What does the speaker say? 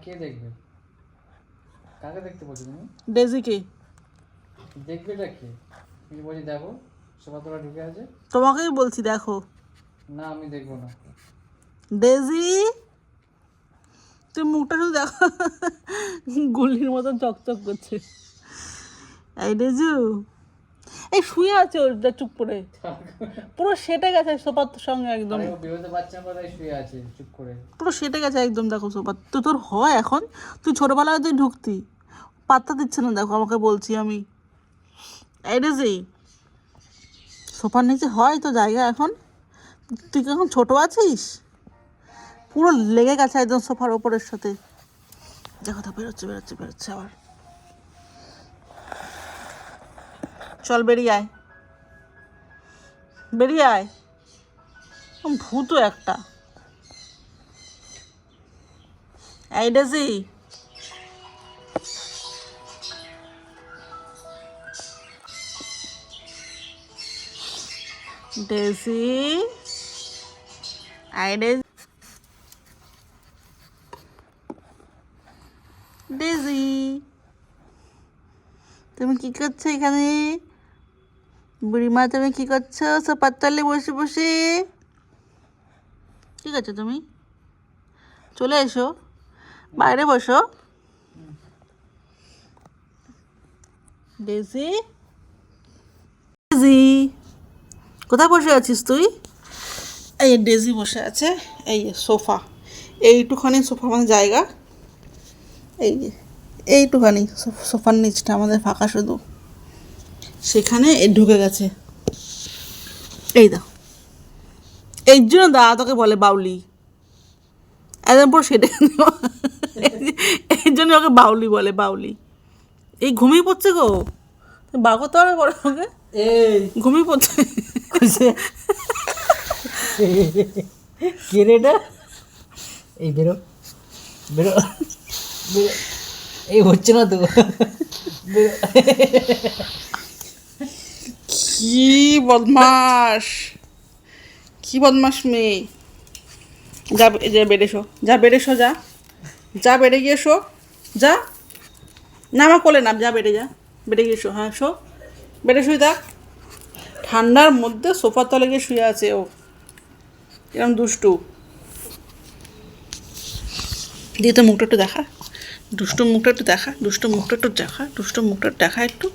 কে দেখবে? কাকে দেখতে বলছো তুমি? ডেজিকে। দেখবেটা কে? তুমি বলছি দেখো, সোফা তোলা ঢুকে আছে। তোমাকেই বলছি দেখো। না, আমি দেখবো না। ডেজি, তুমি মুখটা শুধু দেখো, গুলির মতন চকচক করছে। এই ডেজু, এই শুয়ে আছে ওটা চুপ করে, পুরো সেটে গেছে সোফার সঙ্গে একদম। আরে ও বেরোতে পারছে না বলে শুয়ে আছে চুপ করে। পুরো সেটে গেছে একদম, দেখো সোফা তো তোর হয় এখন। তুই ছোটবেলায় তুই ঢুকতি, পাত্তা দিচ্ছে না, দেখো আমাকে বলছি আমি। এই ডেজি, সোফার নিচে হয় তো জায়গা এখন? তুই কি এখন ছোট আছিস? পুরো লেগে গেছে একদম সোফার ওপরের সাথে। দেখো তো বেরোচ্ছে বেরোচ্ছে বেরোচ্ছে আবার। চল বেরিয়ে আয়, বেরিয়ে আয়, ভূত একটা। এই daisy, daisy, I daisy, daisy, তুমি কি করছো এখানে? বুড়িমা তুমি কি করছো সোফার তলে বসে বসে? ঠিক আছে, তুমি চলে এসো, বাইরে বসো। ডেজি, ডেজি, কোথায় বসে আছিস তুই? এই ডেজি বসে আছে, এই সোফা, এইটুখানি সোফা মানে জায়গা, এই যে এইটুখানি সোফার নিচটা আমাদের ফাঁকা শুধু, সেখানে ঢুকে গেছে। এই দাও, এই জন্য তোকে বলে বাউলি, একদম পুরো সেটা, এই জন্য ওকে বাউলি বলে, বাউলি। এই ঘুমিয়ে পড়ছে গো, বাঘো তো আর পরে ওকে এই ঘুমিয়ে পড়ছে। কে রে এটা? এই বেরো বেরো বেরো, এই হচ্ছে না তো। বেরো। কি বদমাস, কি বদমাস মেয়ে। যা যা বেড়ে শো, যা বেড়ে শো, যা যা বেড়ে গিয়ে শো, যা, না আমার কোলে না, যা বেড়ে যা, বেড়ে গিয়ে শো, হ্যাঁ শো, বেড়ে শুয়ে থাক। ঠান্ডার মধ্যে সোফার তলে গিয়ে শুয়ে আছে ও, এরকম দুষ্টু। দিয়ে তো মুখটা একটু দেখা, দুষ্টু মুখটা একটু দেখা, দুষ্টু মুখটা একটু দেখা, দুষ্টু মুখটা দেখা একটু।